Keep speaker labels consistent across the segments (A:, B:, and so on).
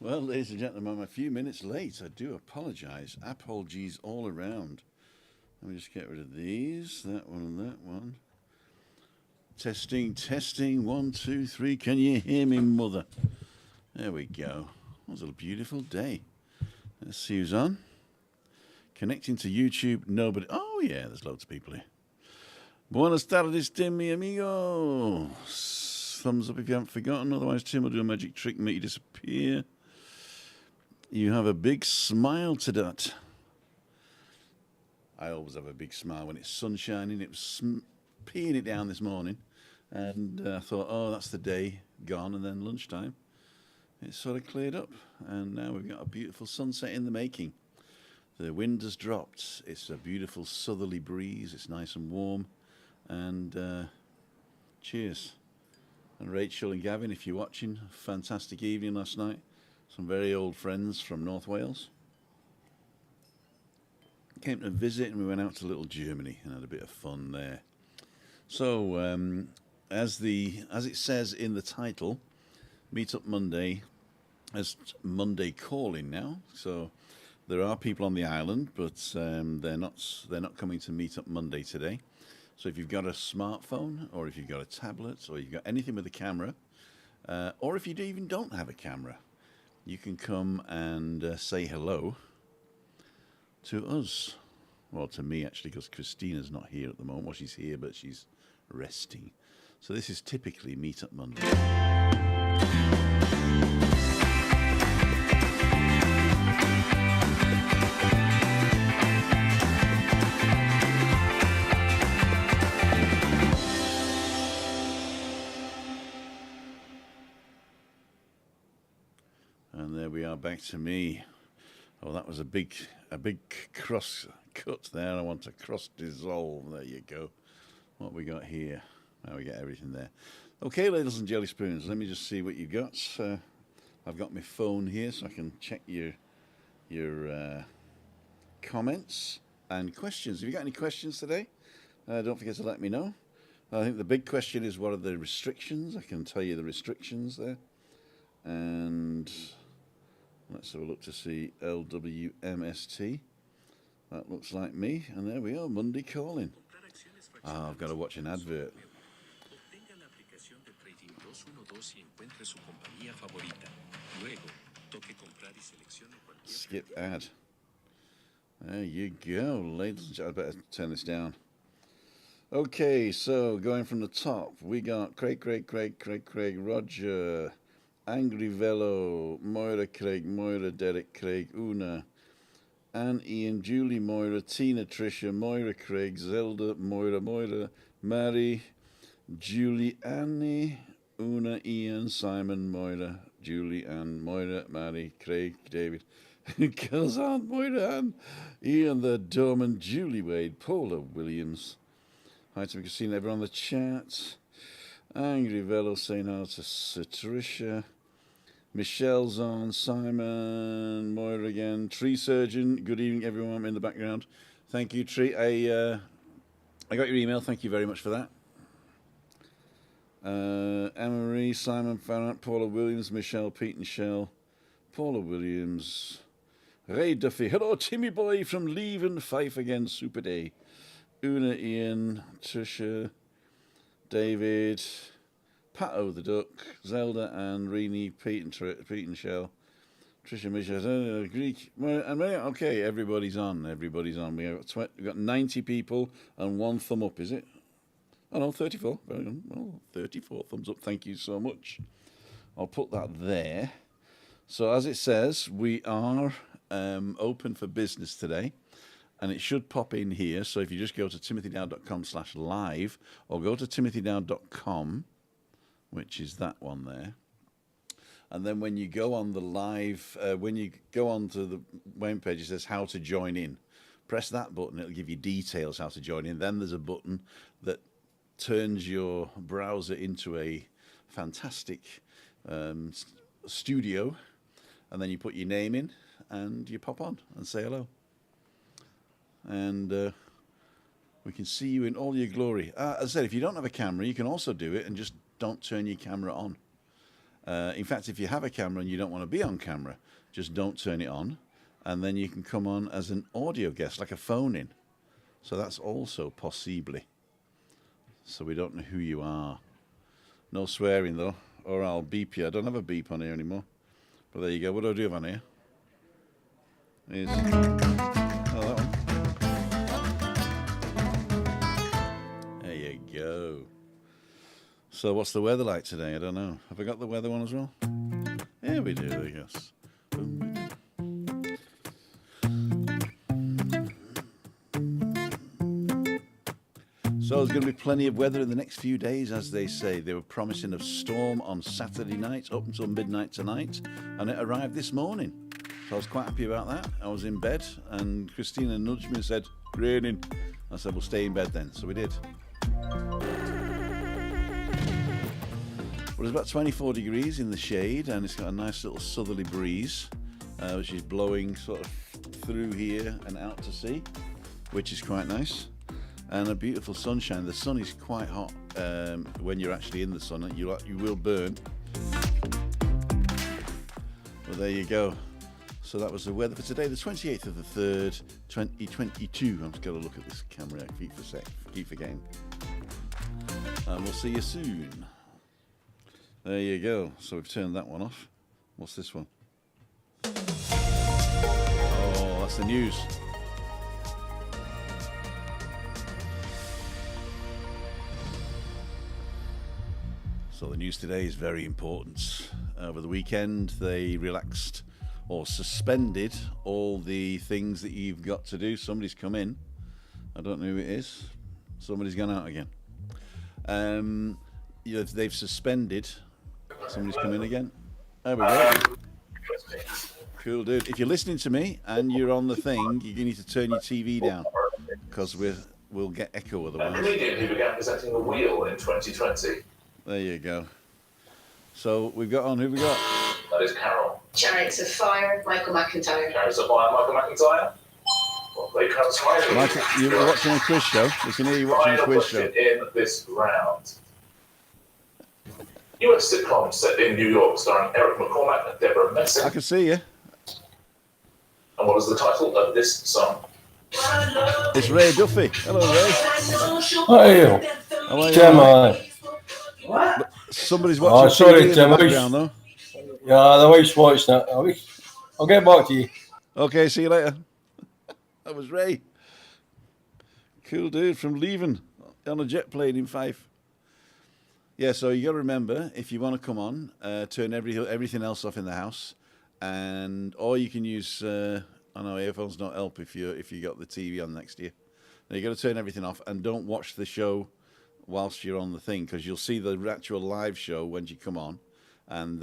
A: Well, ladies and gentlemen, I'm a few minutes late. I do apologise. Apologies all around. Let me just get rid of these. That one and that one. Testing, testing. 1, 2, 3. Can you hear me, mother? There we go. It was a beautiful day. Let's see who's on. Connecting to YouTube. Nobody. Oh, yeah, there's loads of people here. Buenas tardes, Tim, mi amigo. Thumbs up if you haven't forgotten. Otherwise, Tim will do a magic trick and make you disappear. You have a big smile to that. I always have a big smile when it's sun shining. It was peeing it down this morning. And I thought, oh, that's the day gone. And then lunchtime, it sort of cleared up. And now we've got a beautiful sunset in the making. The wind has dropped. It's a beautiful southerly breeze. It's nice and warm. And cheers. And Rachel and Gavin, if you're watching, fantastic evening last night. Some very old friends from North Wales came to visit, and we went out to little Germany and had a bit of fun there. So, as it says in the title, Meetup Monday as Monday calling now. So there are people on the island, but they're not coming to Meetup Monday today. So if you've got a smartphone, or if you've got a tablet, or you've got anything with a camera, or if you even don't have a camera, you can come and say hello to us. Well, to me, actually, because Christina's not here at the moment. Well, she's here, but she's resting. So this is typically Meetup Monday. And there we are, back to me. Oh, that was a big cross cut there. I want to cross dissolve. There you go. What we got here? Now we get everything there. Okay, ladies and jelly spoons, let me just see what you've got. I've got my phone here, so I can check your comments and questions. Have you got any questions today? Don't forget to let me know. I think the big question is, what are the restrictions? I can tell you the restrictions there. And let's have a look to see LWMST. That looks like me. And there we are, Monday calling. Oh, I've got to watch an advert. Skip ad. There you go, ladies and gentlemen. I better turn this down. Okay, so going from the top, we got Craig, Roger, Angry Velo, Moira, Craig, Moira, Derek, Craig, Una, Anne, Ian, Julie, Moira, Tina, Tricia, Moira, Craig, Zelda, Moira, Mary, Julie, Annie, Una, Ian, Simon, Moira, Julie, Anne, Moira, Mary, Craig, David, Kazan, Moira, Anne, Ian, the Dorman, Julie Wade, Paula Williams. Hi to Christina, everyone on the chat. Angry Velo saying hi to Tricia. Michelle's on, Simon, Moira again, Tree Surgeon. Good evening, everyone in the background. Thank you, Tree. I got your email. Thank you very much for that. Anne-Marie, Simon, Farrant, Paula Williams, Michelle, Pete and Shell, Paula Williams, Ray Duffy. Hello, Timmy boy from Leven, Fife again, super day. Una, Ian, Tricia, David, Pato the Duck, Zelda and Rini, Pete and Shell, Tricia, Michelle, Greek, and okay, everybody's on. We've got 90 people and 1 thumb up, is it? Oh no, 34. Very good. Well, 34 thumbs up. Thank you so much. I'll put that there. So as it says, we are open for business today. And it should pop in here. So if you just go to timothydowd.com/live or go to timothydowd.com, which is that one there. And then when you go on the live, when you go on to the main page, it says how to join in. Press that button. It'll give you details how to join in. Then there's a button that turns your browser into a fantastic studio. And then you put your name in and you pop on and say hello. And we can see you in all your glory. As I said, if you don't have a camera, you can also do it and just don't turn your camera on. In fact, if you have a camera and you don't want to be on camera, just don't turn it on, and then you can come on as an audio guest, like a phone-in. So that's also possibly. So we don't know who you are. No swearing, though, or I'll beep you. I don't have a beep on here anymore. But there you go. What do I do have on here? Is that one. There you go. So what's the weather like today? I don't know. Have I got the weather one as well? Yeah, we do, I guess. So there's going to be plenty of weather in the next few days, as they say. They were promising a storm on Saturday night up until midnight tonight, and it arrived this morning. So I was quite happy about that. I was in bed, and Christina nudged me and said, raining. I said, we'll stay in bed then. So we did. Well, it's about 24 degrees in the shade, and it's got a nice little southerly breeze, which is blowing sort of through here and out to sea, which is quite nice. And a beautiful sunshine. The sun is quite hot when you're actually in the sun. You will burn. Well, there you go. So that was the weather for today, the 28th of the 3rd, 2022. I'm just going to look at this camera. Keep forgetting. And we'll see you soon. There you go. So we've turned that one off. What's this one? Oh, that's the news. So the news today is very important. Over the weekend, they relaxed or suspended all the things that you've got to do. Somebody's come in. I don't know who it is. Somebody's gone out again. They've suspended. Somebody's come in again. There we go. Cool, dude. If you're listening to me and you're on the thing, you need to turn your TV down because we'll get echo otherwise.
B: A comedian who began presenting The Wheel in 2020.
A: There you go. So we've got on. Who we got?
B: That is Carol.
C: Chariots of Fire, Michael McIntyre.
B: Chariots of Fire, Michael McIntyre. Well, they come smiling.
A: Michael, you were watching a quiz show. We can hear you watching a quiz show.
B: In this round. US sitcom set in New York starring Eric McCormack and Deborah Messing.
A: I can see you.
B: And what is the title of this song?
A: It's Ray Duffy. Hello, Ray.
D: How are you?
A: How are you?
D: Tim,
C: What?
A: Somebody's watching
D: sorry,
A: TV in
D: Tim.
A: the background, though.
D: Yeah, the wife's watching it. I'll get back to you.
A: Okay, see you later. That was Ray. Cool dude from leaving on a jet plane in Fife. Yeah, so you got to remember, if you want to come on, turn everything else off in the house, or you can use. I know earphones don't help if you got the TV on next to you. Now you got to turn everything off and don't watch the show whilst you're on the thing, because you'll see the actual live show when you come on, and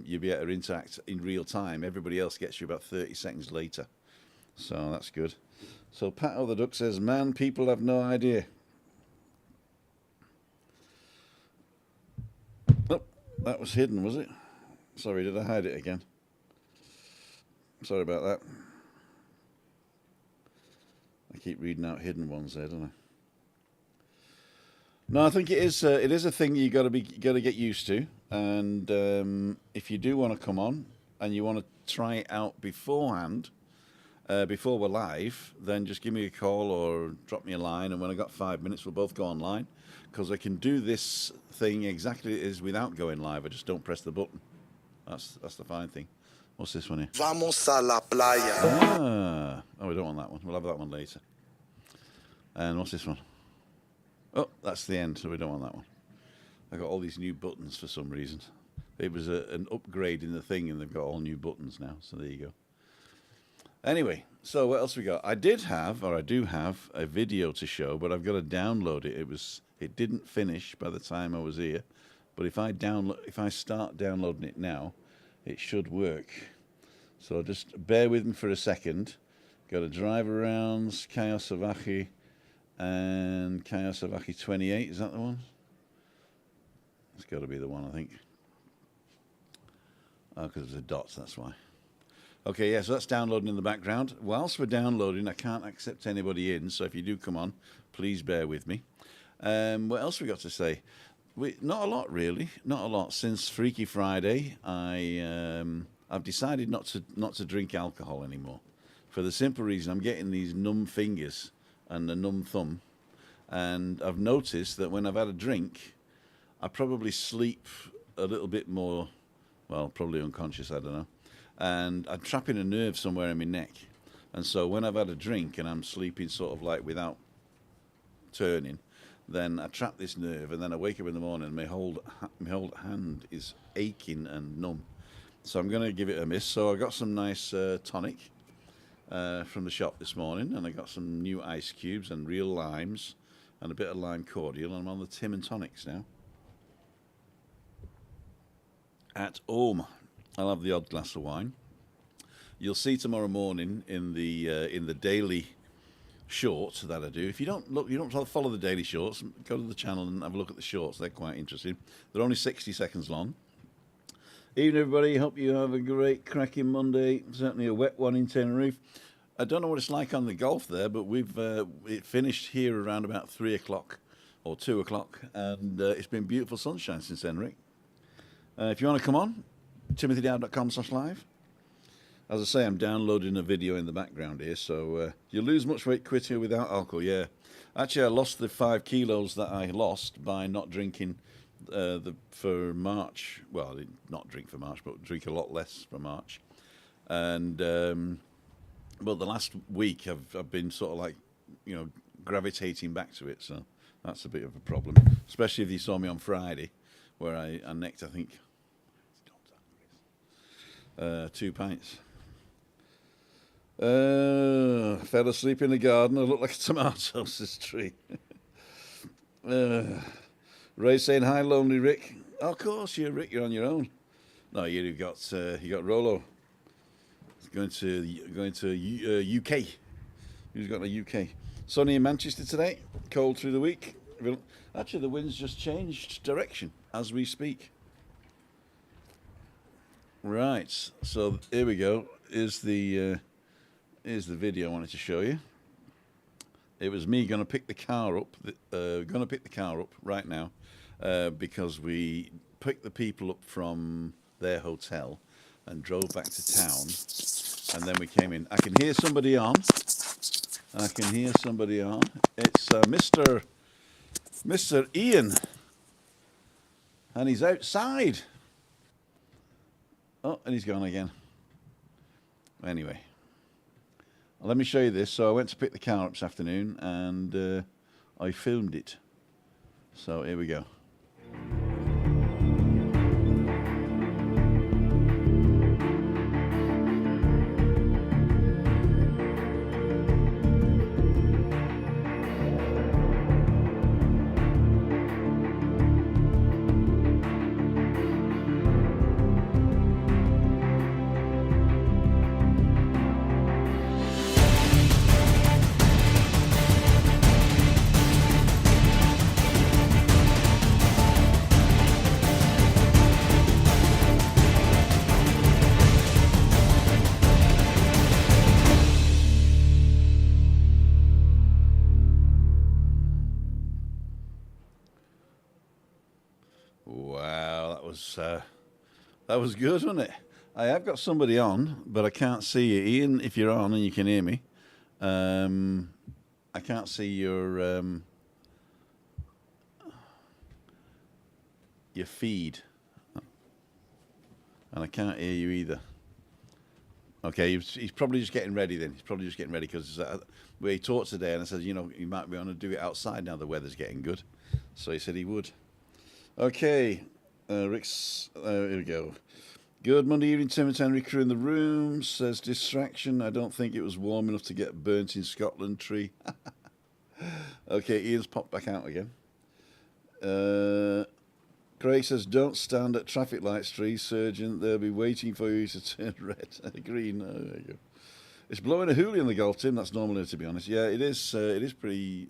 A: you'll be able to interact in real time. Everybody else gets you about 30 seconds later, so that's good. So Pat O' the Duck says, "Man, people have no idea." Oh, that was hidden, was it? Sorry, did I hide it again? Sorry about that. I keep reading out hidden ones there, don't I? No, I think it is a thing you got to get used to, and if you do want to come on and you want to try it out beforehand, before we're live, then just give me a call or drop me a line, and when I got 5 minutes, we'll both go online, because I can do this thing exactly as it is without going live. I just don't press the button. That's the fine thing. What's this one here?
E: Vamos a la playa.
A: Oh, we don't want that one. We'll have that one later. And what's this one? Oh, that's the end, so we don't want that one. I got all these new buttons for some reason. It was an upgrade in the thing, and they've got all new buttons now, so there you go. Anyway, so what else we got? I do have a video to show, but I've got to download it. It didn't finish by the time I was here, but if I start downloading it now, it should work. So just bear with me for a second. Got to drive around Kayosavaki and Kayosavaki 28. Is that the one? It's got to be the one, I think. Oh, because there's a dots, that's why. Okay, yeah, so that's downloading in the background. Whilst we're downloading, I can't accept anybody in, so if you do come on, please bear with me. What else we got to say? Not a lot, really. Not a lot. Since Freaky Friday, I've decided not to drink alcohol anymore, for the simple reason I'm getting these numb fingers and a numb thumb, and I've noticed that when I've had a drink, I probably sleep a little bit more. Well, probably unconscious. I don't know. And I'm trapping a nerve somewhere in my neck, and so when I've had a drink and I'm sleeping sort of like without turning, then I trap this nerve, and then I wake up in the morning and my whole hand is aching and numb. So I'm going to give it a miss. So I got some nice tonic from the shop this morning, and I got some new ice cubes and real limes and a bit of lime cordial, and I'm on the Tim and tonics now. At home, I'll have the odd glass of wine. You'll see tomorrow morning in the daily shorts that I do. If you don't follow the daily shorts, go to the channel and have a look at the shorts. They're quite interesting. They're only 60 seconds long. Evening, everybody. Hope you have a great cracking Monday. Certainly a wet one in Tenerife. I don't know what it's like on the Gulf there, but it finished here around about 3 o'clock or 2 o'clock, and it's been beautiful sunshine since Tenerife. If you want to come on, timothydowd.com/live. As I say, I'm downloading a video in the background here, so you lose much weight quicker without alcohol, yeah. Actually, I lost the 5 kilos that I lost by not drinking for March. Well, I didn't not drink for March, but drink a lot less for March. And, well, the last week I've been sort of like, gravitating back to it, so that's a bit of a problem. Especially if you saw me on Friday, where I necked, I think, 2 pints. Fell asleep in the garden. I look like a tomato, says Tree. Ray saying hi, lonely Rick. Oh, of course, Rick. You're on your own. No, you got Rolo. Going to UK. Who's got the UK? Sunny in Manchester today. Cold through the week. Actually, the wind's just changed direction as we speak. Right. So here we go. Here's the video I wanted to show you. It was me going to pick the car up. Right now, because we picked the people up from their hotel and drove back to town, and then we came in. I can hear somebody on. It's Mr. Ian, and he's outside. Oh, and he's gone again. Anyway. Let me show you this. So I went to pick the car up this afternoon, and I filmed it. So here we go. Wow, that was good, wasn't it? I have got somebody on, but I can't see you. Ian, if you're on and you can hear me, I can't see your feed, and I can't hear you either. Okay, he's probably just getting ready then. He's probably just getting ready because we talked today, and I said, you might be able to do it outside now the weather's getting good. So he said he would. Okay, Rick's, here we go. Good Monday evening, Tim and Henry crew in the room. Says distraction. I don't think it was warm enough to get burnt in Scotland tree. Okay, Ian's popped back out again. Craig says, don't stand at traffic lights, tree surgeon. They'll be waiting for you to turn red. Green. There you go. It's blowing a hoolie in the Gulf, Tim. That's normal, to be honest. Yeah, it is. It is pretty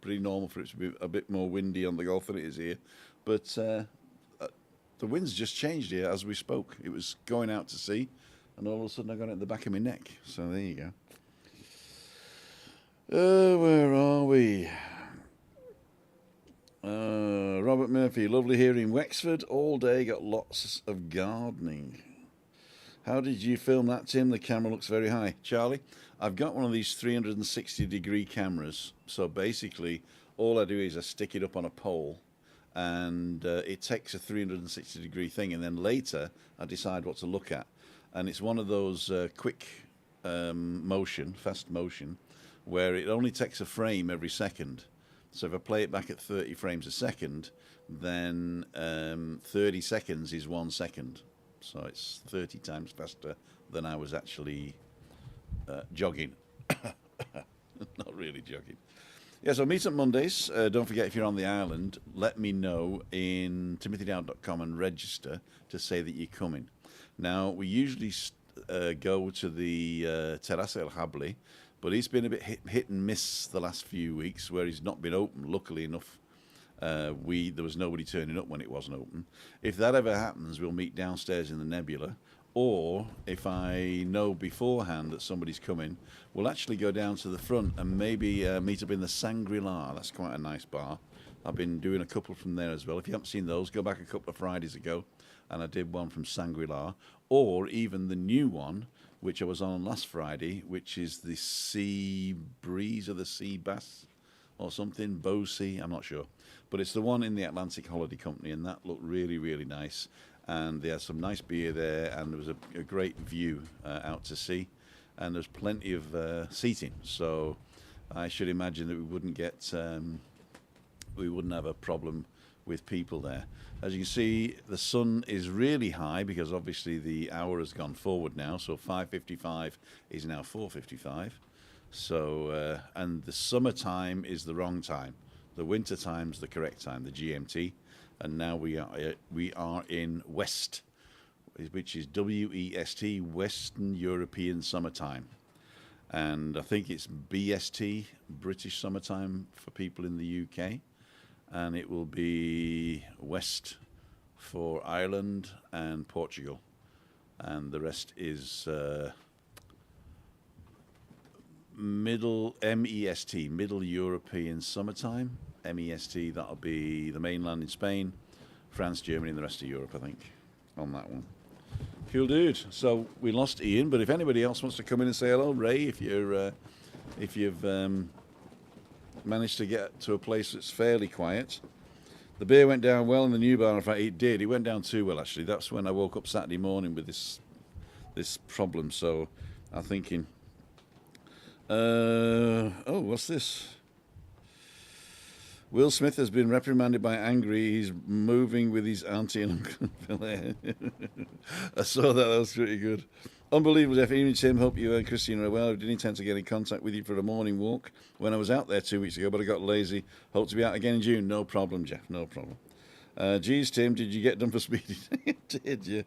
A: normal for it to be a bit more windy on the Gulf than it is here. But the wind's just changed here as we spoke. It was going out to sea, and all of a sudden I got it at the back of my neck. So there you go. Where are we? Robert Murphy, lovely here in Wexford all day, got lots of gardening. How did you film that, Tim? The camera looks very high. Charlie, I've got one of these 360-degree cameras, so basically all I do is I stick it up on a pole and it takes a 360-degree thing, and then later I decide what to look at. And it's one of those quick fast motion, where it only takes a frame every second. So if I play it back at 30 frames a second, then 30 seconds is 1 second. So it's 30 times faster than I was actually jogging. Not really jogging. Yeah, so meet up Mondays. Don't forget, if you're on the island, let me know in timothydowd.com and register to say that you're coming. Now, we usually go to the Terrace El Habli, but he's been a bit hit and miss the last few weeks where he's not been open, luckily enough. There was nobody turning up when it wasn't open. If that ever happens, we'll meet downstairs in the Nebula, or if I know beforehand that somebody's coming, we'll actually go down to the front and maybe meet up in the Shangri-La. That's quite a nice bar. I've been doing a couple from there as well. If you haven't seen those, go back a couple of Fridays ago, and I did one from Shangri-La, or even the new one, which I was on last Friday, which is the Sea Breeze or the Sea Bass or something, Bow Sea, I'm not sure. But it's the one in the Atlantic Holiday Company, and that looked really, really nice. And they had some nice beer there, and there was a great view out to sea, and there's plenty of seating. So I should imagine that we wouldn't have a problem with people there. As you can see, the sun is really high because obviously the hour has gone forward now. So 5:55 is now 4:55. So and the summertime is the wrong time. The winter time's the correct time, the GMT. And now we are in West, which is WEST, Western European Summertime. And I think it's BST, British Summertime, for people in the UK. And it will be West for Ireland and Portugal. And the rest is Middle, MEST, Middle European Summertime. MEST, that'll be the mainland in Spain, France, Germany, and the rest of Europe, I think, on that one. Cool, dude. So we lost Ian, but if anybody else wants to come in and say hello, Ray, if you've managed to get to a place that's fairly quiet. The beer went down well in the new bar. In fact, it did. It went down too well, actually. That's when I woke up Saturday morning with this problem. So I'm thinking, what's this? Will Smith has been reprimanded by Angry. He's moving with his auntie and uncle. I saw that. That was pretty good. Unbelievable, Jeff. Evening, Tim. Hope you and Christine are well. I didn't intend to get in contact with you for a morning walk when I was out there 2 weeks ago, but I got lazy. Hope to be out again in June. No problem, Jeff. No problem. Geez, Tim, did you get done for speeding? You did, yeah.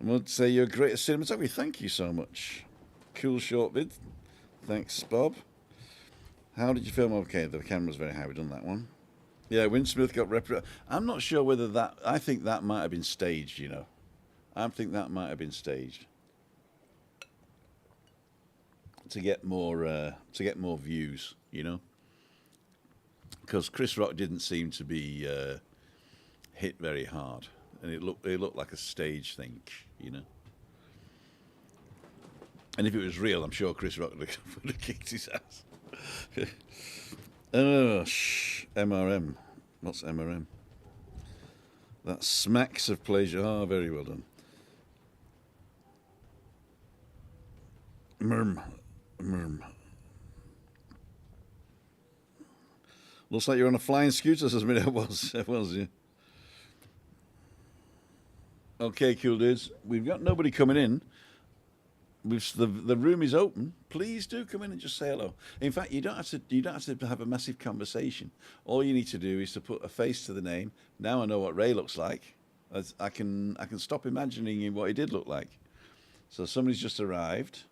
A: I want to say you're great at cinematography. Thank you so much. Cool short vid. Thanks, Bob. How did you film? Okay, the camera's very high. We've done that one. Yeah, Winsmith got I'm not sure whether that... I think that might have been staged, you know. I think that might have been staged. To get more views, you know. Because Chris Rock didn't seem to be hit very hard. And it looked like a stage thing, you know. And if it was real, I'm sure Chris Rock would have kicked his ass. MRM. What's MRM? That smacks of pleasure. Ah, very well done. Merm. Looks like you're on a flying scooter, says me. It was, yeah. Okay, cool dudes. We've got nobody coming in. The room is open. Please do come in and just say hello. In fact, you don't have to have a massive conversation. All you need to do is to put a face to the name. Now I know what Ray looks like. I can stop imagining what he did look like. So somebody's just arrived.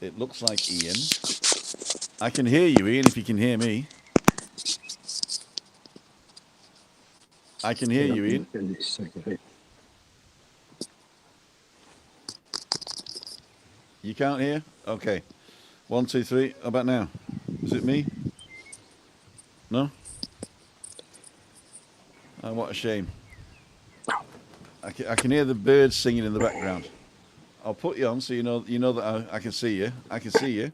A: It looks like Ian. I can hear you, Ian, if you can hear me. I can hear you, Ian. You can't hear? Okay. 1, 2, 3. How about now? Is it me? No? Oh, what a shame. I can hear the birds singing in the background. I'll put you on so you know that I can see you. I can see you.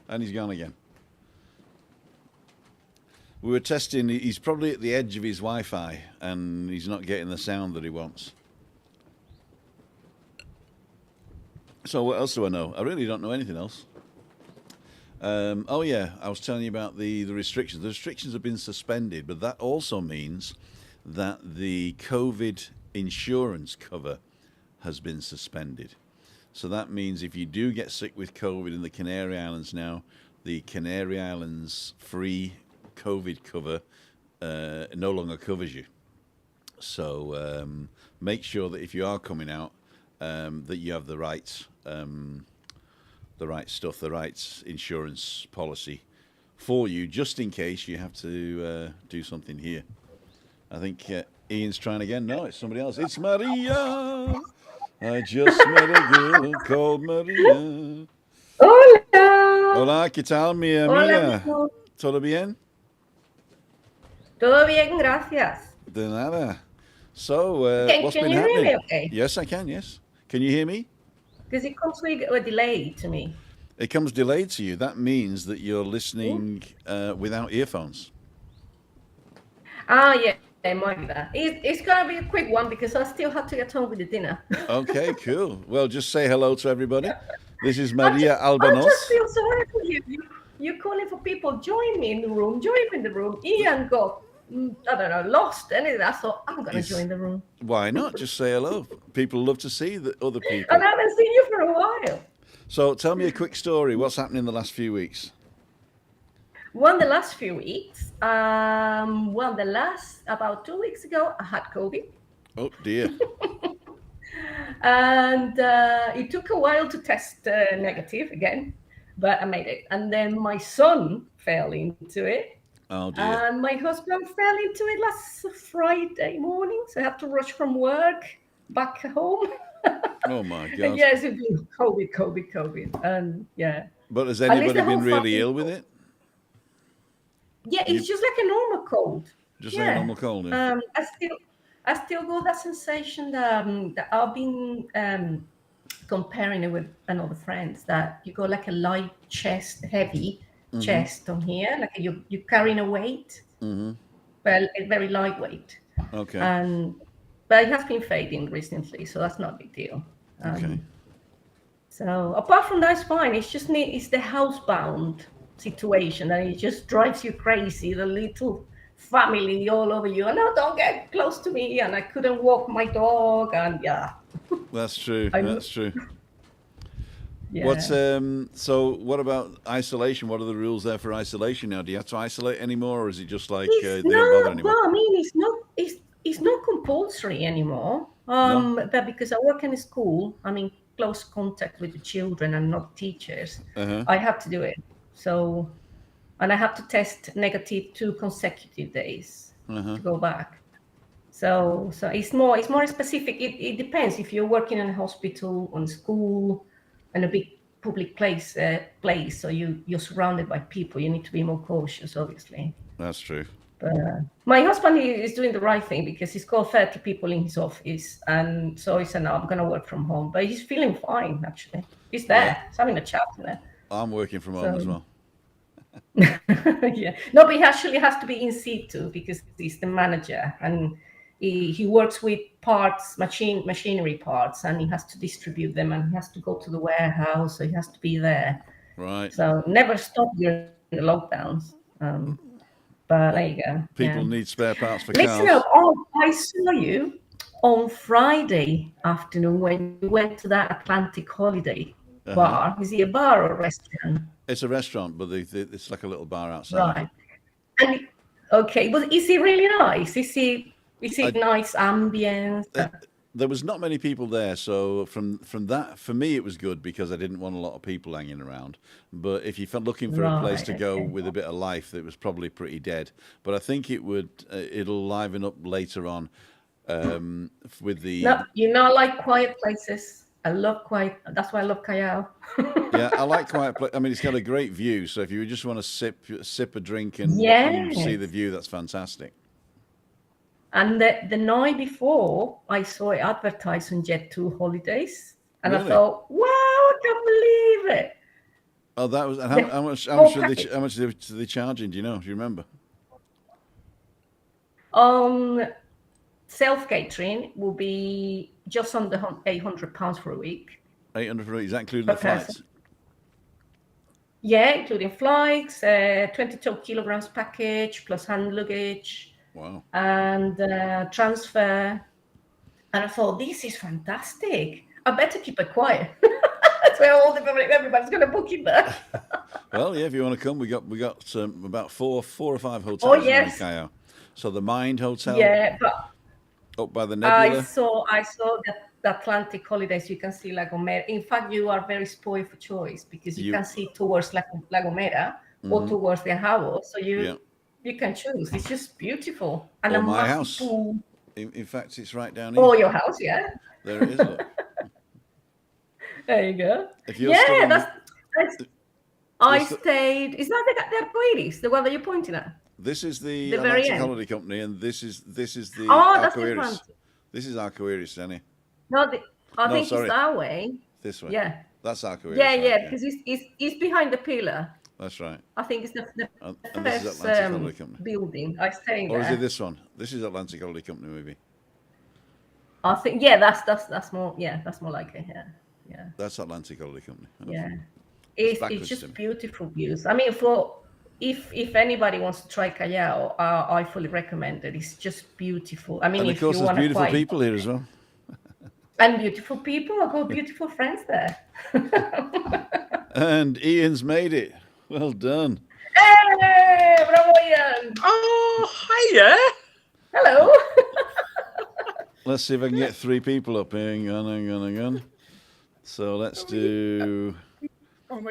A: And he's gone again. We were testing. He's probably at the edge of his Wi-Fi, and he's not getting the sound that he wants. So what else do I know? I really don't know anything else. Oh yeah, I was telling you about the restrictions. The restrictions have been suspended, but that also means that the COVID insurance cover has been suspended. So that means if you do get sick with COVID in the Canary Islands now, the Canary Islands free COVID cover no longer covers you. So make sure that if you are coming out, that you have the right stuff, the right insurance policy for you, just in case you have to do something here. I think Ian's trying again. No, it's somebody else. It's Maria. I just met a girl called Maria.
F: Hola.
A: Hola, ¿qué tal, mi
F: Hola,
A: amiga?
F: mijo.
A: ¿Todo bien?
F: Todo bien, gracias.
A: De nada. So, what's
F: Can
A: been
F: you hear
A: happening?
F: me okay?
A: Yes, I can, yes. Can you hear me?
F: Because it comes with a delay to me.
A: It comes delayed to you. That means that you're listening without earphones.
F: Yeah, it might be that. It's going to be a quick one because I still have to get home with the dinner.
A: Okay, cool. Well, just say hello to everybody. This is
F: I
A: Maria Albanos.
F: just feel sorry for you. You're calling for people. Join me in the room. Join me in the room. Ian got, I don't know, lost. And I thought, I'm going to join the room.
A: Why not? Just say hello. People love to see the other people.
F: And I haven't seen you for a while.
A: So tell me a quick story. What's happened in the last few weeks?
F: Well, the last few weeks, about 2 weeks ago, I had COVID.
A: Oh, dear.
F: And it took a while to test negative again, but I made it. And then my son fell into it.
A: Oh, dear.
F: And my husband fell into it last Friday morning. So I had to rush from work back home.
A: Oh, my God.
F: And yes, it was COVID. And yeah.
A: But has
F: At least
A: anybody
F: the whole
A: been really
F: family-
A: ill with it?
F: Yeah, it's just like a normal cold.
A: Just like a normal cold, yeah.
F: I still got that sensation that I've been comparing it with another friends, that you got like a light chest, heavy chest on here, like you're carrying a weight, well, a very lightweight.
A: Okay.
F: But it has been fading recently, so that's not a big deal.
A: Okay.
F: So apart from that, it's fine. It's the housebound situation, and it just drives you crazy. The little family all over you, and no, don't get close to me. And I couldn't walk my dog, and yeah.
A: That's true. That's true.
F: Yeah.
A: What's so? What about isolation? What are the rules there for isolation now? Do you have to isolate anymore, or is it just like they don't bother anymore?
F: Well, I mean, it's not compulsory anymore.
A: No?
F: But because I work in a school, I'm in close contact with the children and not teachers. I have to do it. So, and I have to test negative 2 consecutive days to go back. So it's more specific. It depends if you're working in a hospital, on school, and a big public place. So you're surrounded by people. You need to be more cautious, obviously.
A: That's true.
F: But my husband is doing the right thing because he's got 30 people in his office, and so he said, "No, I'm going to work from home." But he's feeling fine, actually. He's there.
A: Yeah.
F: He's having a chat there.
A: I'm working from home as well.
F: Yeah. No, but he actually has to be in situ because he's the manager, and he works with parts, machinery parts, and he has to distribute them, and he has to go to the warehouse, so he has to be there.
A: Right.
F: So never stop during the lockdowns. But there you go.
A: People need spare parts for
F: Listen
A: cars.
F: up. I saw you on Friday afternoon when you went to that Atlantic holiday bar. Is it a bar or a restaurant?
A: It's a restaurant, but it's like a little bar outside.
F: Right. And okay, but is it really nice? Is it nice ambience?
A: There was not many people there, so from that, for me, it was good because I didn't want a lot of people hanging around. But if you're looking for a place to go with a bit of life, it was probably pretty dead. But I think it'll liven up later on with the.
F: No, I like quiet places. I love quiet. That's why I love Callao.
A: Yeah, I like quiet place. I mean, it's got a great view. So if you just want to sip a drink and see the view, that's fantastic.
F: And the night before, I saw it advertised on Jet2 holidays, and
A: Really?
F: I thought, wow, I can't believe it.
A: Oh, that was. And how much?
F: whole package.
A: How much are they charging? Do you know? Do you remember?
F: Self-catering will be just under £800 for a week.
A: 800 for. Is that including
F: Per
A: the flights?
F: person. Yeah, including flights, 22 kilograms package plus hand luggage.
A: Wow.
F: And transfer. And I thought, this is fantastic. I better keep it quiet. That's where everybody's going to book in there.
A: Well, yeah, if you want to come, we got about four or five hotels
F: yes.
A: in Callao. So the Mind Hotel.
F: Yeah, but
A: up by the Nebula.
F: I saw the Atlantic holidays. You can see La Gomera. In fact, you are very spoiled for choice because you can see towards La Gomera or towards the Ajabo. So you can choose. It's just beautiful. And
A: or
F: a
A: my house.
F: Pool.
A: In fact, it's right down here.
F: Oh, your house, yeah.
A: There it is. Look.
F: There you go.
A: If you're still
F: that's I stayed. Is that the Arcoiris, the one that you're pointing at?
A: This is the Atlantic Holiday Company, and this is the Arcoiris. This is Arcoiris, Danny.
F: No, I think it's that way.
A: This way.
F: Yeah.
A: That's Arcoiris.
F: Yeah, because it's behind the pillar.
A: That's right.
F: I think it's the
A: this is Atlantic Holiday Company.
F: Building. I stayed there.
A: Or is it this one? This is Atlantic Holiday Company, maybe.
F: I think that's more. Yeah, that's more like it. Yeah.
A: That's Atlantic Holiday Company.
F: Yeah. It's just beautiful views. I mean, if anybody wants to try Callao, I fully recommend it. It's just beautiful. I mean,
A: and of course, there's beautiful people here as well.
F: And beautiful people. I've got beautiful friends there.
A: And Ian's made it. Well done.
F: Hey, bravo, Ian.
D: Oh, hiya.
F: Hello.
A: Let's see if I can get 3 people up here. Hang on. So let's do... I'm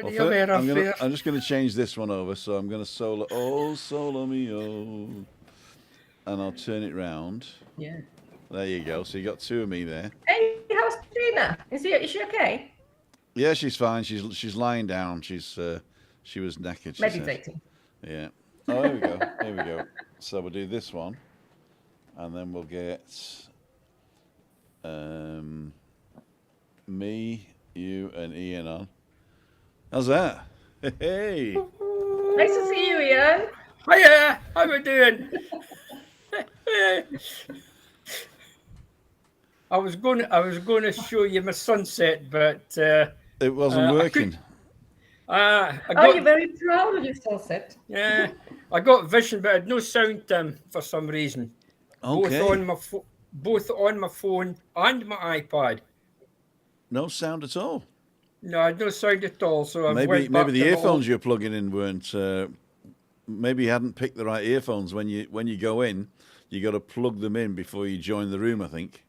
A: just going to change this one over. So I'm going to solo mio. And I'll turn it round.
F: Yeah.
A: There you go. So you got 2 of me there.
F: Hey, how's Gina? Is she okay?
A: Yeah, she's fine. She's lying down. She was knackered.
F: Meditating.
A: Yeah. Oh, here we go. So we'll do this one, and then we'll get me, you, and Ian on. How's that? Hey.
F: Nice to see you, Ian.
D: Hiya. How we doing? I was going to show you my sunset, but
A: it wasn't working.
F: You're very proud of your sunset.
D: Yeah, I got vision, but I had no sound for some reason.
A: Okay.
D: Both on my phone and my iPad.
A: No sound at all.
D: No, I had no sound at all. So
A: maybe the earphones you're plugging in weren't. Maybe you hadn't picked the right earphones when you go in. You got to plug them in before you join the room, I think.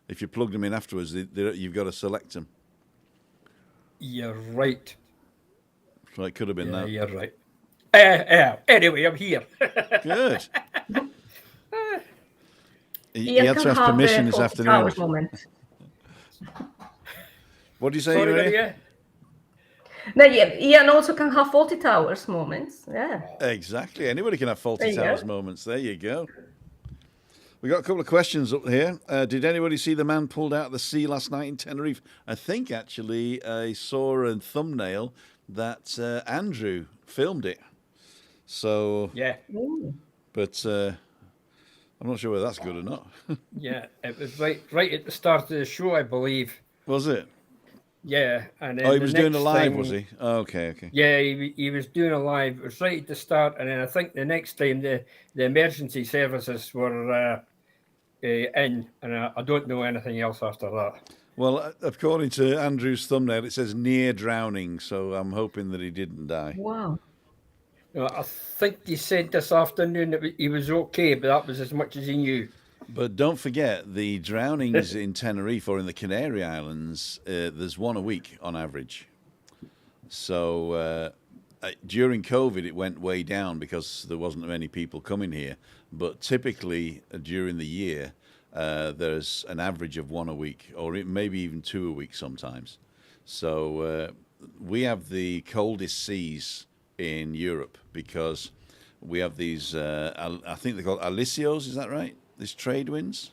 A: If you plug them in afterwards, you've got to select them.
D: You're right.
A: So it could have been that.
D: You're right. Anyway, I'm here.
A: Good. He had to have permission this afternoon. What do you say, Maria?
F: No, Ian also can have 40 towers moments. Yeah.
A: Exactly. Anybody can have 40 towers moments. There you go. We got a couple of questions up here. Did anybody see the man pulled out of the sea last night in Tenerife? I think actually I saw a thumbnail that Andrew filmed it. So
D: yeah,
A: but I'm not sure whether that's good or not.
D: Yeah, it was right at the start of the show, I believe.
A: Was it?
D: Yeah, and then
A: he was doing a live, was he? Oh, okay.
D: Yeah, he was doing a live. It was right at the start, and then I think the next time the emergency services were in, and I don't know anything else after that.
A: Well, according to Andrew's thumbnail, it says near drowning, so I'm hoping that he didn't die.
F: Wow.
D: I think he said this afternoon that he was okay, but that was as much as he knew.
A: But don't forget, the drownings in Tenerife or in the Canary Islands, there's 1 a week on average. So during COVID, it went way down because there wasn't many people coming here. But typically, during the year, there's an average of 1 a week, or maybe even 2 a week sometimes. So we have the coldest seas in Europe because we have these, I think they're called alisios, is that right? There's trade winds.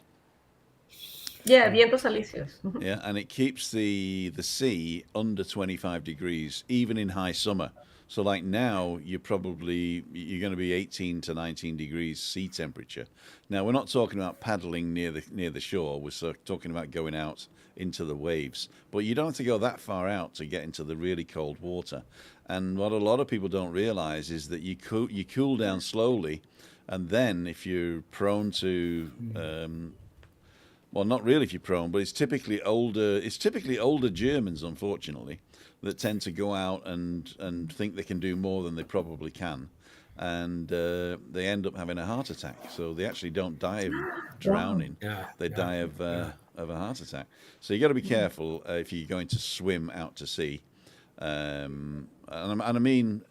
F: Yeah, vientos alisios.
A: Yeah, and it keeps the sea under 25 degrees, even in high summer. So like now, you're going to be 18 to 19 degrees sea temperature. Now, we're not talking about paddling near the shore. We're talking about going out into the waves. But you don't have to go that far out to get into the really cold water. And what a lot of people don't realize is that you cool down slowly, and then if you're prone to well, not really if you're prone, but it's typically older Germans, unfortunately, that tend to go out and think they can do more than they probably can, and they end up having a heart attack. So they actually don't die of drowning; they die of a heart attack. So you got to be careful if you're going to swim out to sea. And I mean,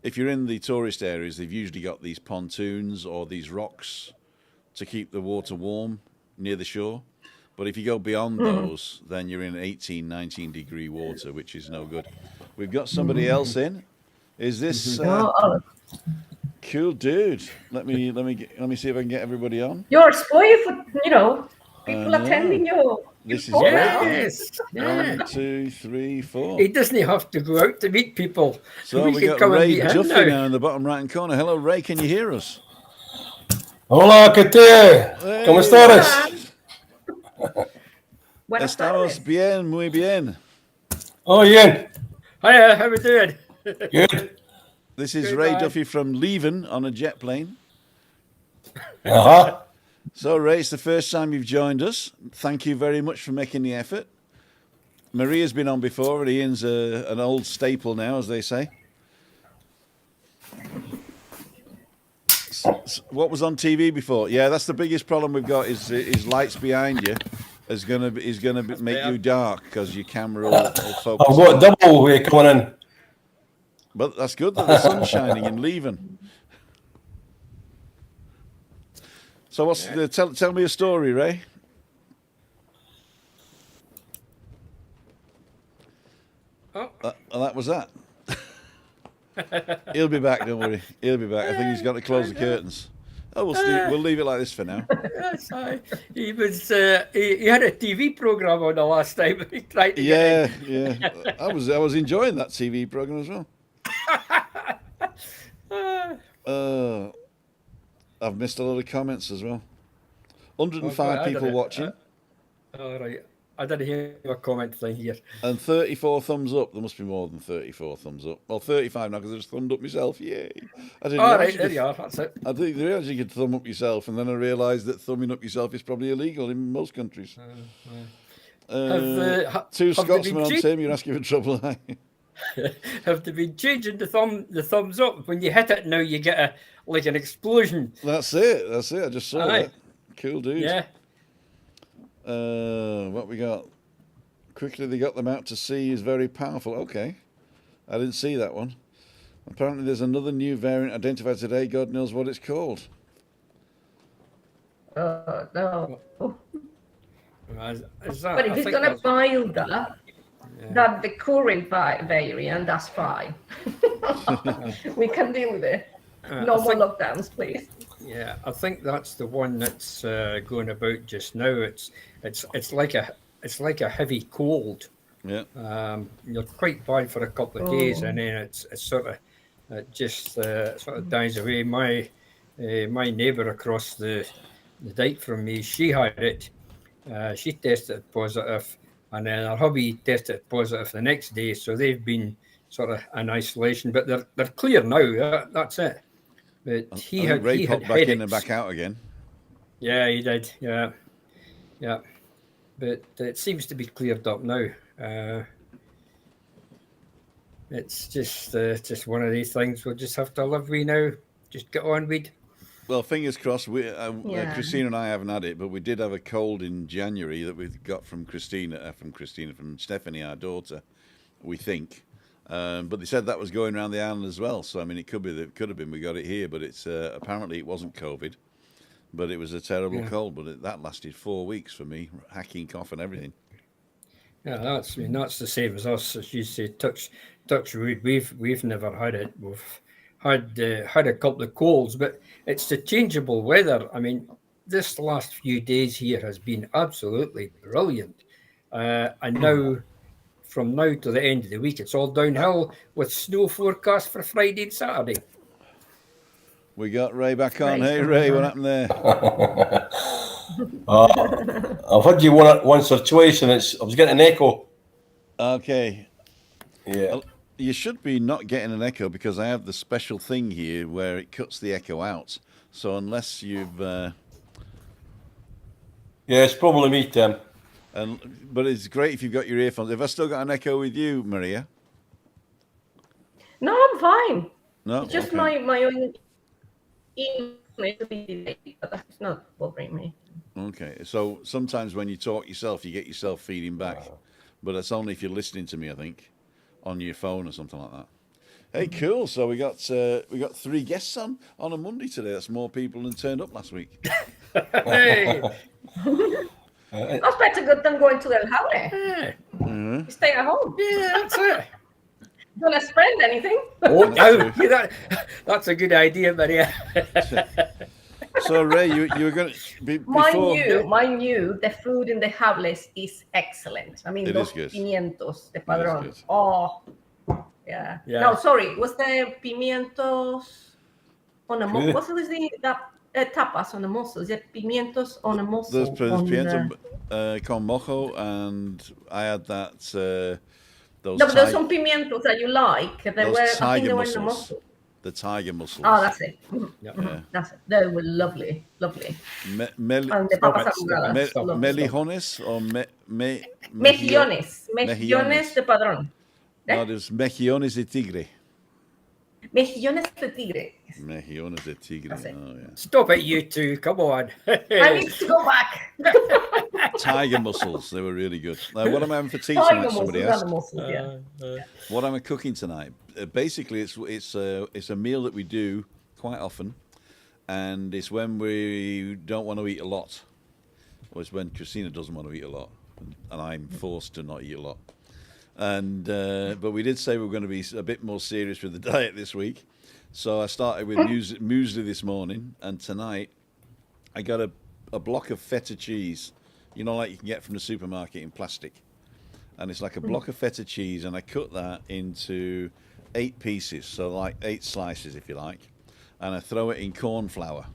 A: if you're in the tourist areas, they've usually got these pontoons or these rocks to keep the water warm near the shore. But if you go beyond those, then you're in 18, 19 degree water, which is no good. We've got somebody else in. Is this cool dude? Let me see if I can get everybody on.
F: You're spoiled for people attending you.
A: This is
D: Yes.
A: great. 1, 2, 3, 4.
D: He doesn't have to go out to meet people.
A: So we got Ray Duffy now in the bottom right hand corner. Hello, Ray. Can you hear us?
G: Hola, ¿qué tal? ¿Cómo estás?
A: Estamos bien, muy bien.
G: Oh, bien.
D: Hiya, how we doing?
G: Good.
A: This is
D: Good
A: Ray
D: night.
A: Duffy from Leven on a jet plane.
G: Uh-huh.
A: So, Ray, it's the first time you've joined us. Thank you very much for making the effort. Maria's been on before, and Ian's an old staple now, as they say. What was on TV before? Yeah, that's the biggest problem we've got is lights behind you is gonna make you dark because your camera will focus.
G: I've got double way coming in.
A: But that's good that the sun's shining and leaving. So what's tell me a story, Ray? That was that. He'll be back, don't worry. He'll be back. I think he's got to close the curtains. Oh, we'll leave it like this for now.
D: Yes, he was. He had a TV program on the last time. He tried to get in.
A: Yeah. I was enjoying that TV program as well. I've missed a lot of comments as well. 105 people watching.
D: All right. I didn't hear a comment thing here.
A: And 34 thumbs up. There must be more than 34 thumbs up. Well, 35 now because I just thumbed up myself. Yay. I didn't
D: All right, there you are. That's it.
A: I didn't realise you could thumb up yourself, and then I realised that thumbing up yourself is probably illegal in most countries. Two Scotsmen on Tim, you're asking for trouble.
D: Have they been changing the thumbs up? When you hit it now, you get an explosion.
A: That's it. I just saw that. Cool, dude.
D: Yeah.
A: What we got? Quickly they got them out to sea is very powerful. Okay. I didn't see that one. Apparently there's another new variant identified today. God knows what it's called.
F: No.
D: But
F: But if it's going to build up, that the current variant, that's fine. We can deal with it. No more lockdowns, please.
D: Yeah, I think that's the one that's going about just now. It's like a heavy cold.
A: Yeah.
D: You're quite bad for a couple of days, and then it sort of dies away. My neighbour across the dike from me, she had it. She tested positive, and then her hubby tested positive the next day. So they've been sort of in isolation, but they're clear now. That's it. But
A: Ray popped back in and back out again.
D: Yeah, he did. Yeah. But it seems to be cleared up now. It's just one of these things we'll just have to live with now. Just get on with.
A: Well, fingers crossed. Christina and I haven't had it, but we did have a cold in January that we got from from Stephanie, our daughter, we think. But they said that was going around the island as well. So I mean, it could have been we got it here, but it's apparently it wasn't COVID, but it was a terrible cold. But that lasted 4 weeks for me, hacking cough and everything.
D: Yeah, that's the same as us. As you say, touch wood. We've never had it. We've had a couple of colds, but it's the changeable weather. I mean, this last few days here has been absolutely brilliant. And now, from now to the end of the week, it's all downhill with snow forecast for Friday and Saturday.
A: We got Ray back on.
F: Ray's
A: Hey,
F: coming
A: Ray, what
F: back.
A: happened there?
G: I've had you once or twice, and I was getting an echo.
A: Okay.
G: Yeah.
A: Well, you should be not getting an echo because I have the special thing here where it cuts the echo out. So unless you've...
G: Yeah, it's probably me, Tim.
A: But it's great if you've got your earphones. Have I still got an echo with you, Maria?
F: No, I'm fine.
A: No?
F: It's just
A: Okay.
F: my own email to be delayed, but that's not bothering me.
A: Okay. So sometimes when you talk yourself, you get yourself feeding back. But that's only if you're listening to me, I think, on your phone or something like that. Hey, cool. So we got 3 guests on a Monday today. That's more people than turned up last week.
D: Hey,
F: That's better good than going to El Jaule.
D: yeah,
F: You stay at home.
D: that's it.
F: Don't spend anything.
D: Oh, no, that's a good idea, Maria.
A: So Ray, you were going to before.
F: Mind you, the food in the Jables is excellent. I mean,
A: It
F: those
A: is good.
F: pimientos, the
A: It is
F: padrón.
A: good.
F: Oh, yeah.
D: Yeah.
F: No, sorry, was the pimientos on a mozo?
G: Good.
F: What was the tapas on a mozo? Is it pimientos on a mozo?
A: There's
F: on
A: pimiento con mojo, and I had that. Those
F: No, but there's some pimientos that you like. They
A: those
F: were, I think
A: tiger
F: they were in the
A: mussels.
F: mozo.
A: The tiger mussels.
F: Oh, that's it.
D: Yeah.
F: That's it. They were lovely, lovely.
A: Me,
F: And the
D: Stop
F: papas
D: it, stop it,
F: arrugadas.
D: stop it,
F: lovely.
A: melijones or
F: Mejillones.
A: Mejillones.
F: Mejillones de padrón.
A: No, there's mejillones de tigre.
F: Mejillones de tigre.
A: Mejillones de tigre.
F: That's it.
A: Oh yeah.
D: Stop it, you two. Come on.
F: I need to go back.
A: Tiger mussels. They were really good. What am I having for tea
F: Tiger
A: tonight? Somebody
F: mussels,
A: asked.
F: other mussels, yeah.
A: What am I cooking tonight? Basically, it's a meal that we do quite often, and it's when we don't want to eat a lot, or it's when Christina doesn't want to eat a lot, and I'm forced to not eat a lot. And but we did say we were going to be a bit more serious with the diet this week, so I started with muesli this morning, and tonight I got a block of feta cheese, you know, like you can get from the supermarket in plastic. And it's like a block of feta cheese, and I cut that into 8 pieces, so like 8 slices, if you like. And I throw it in corn flour,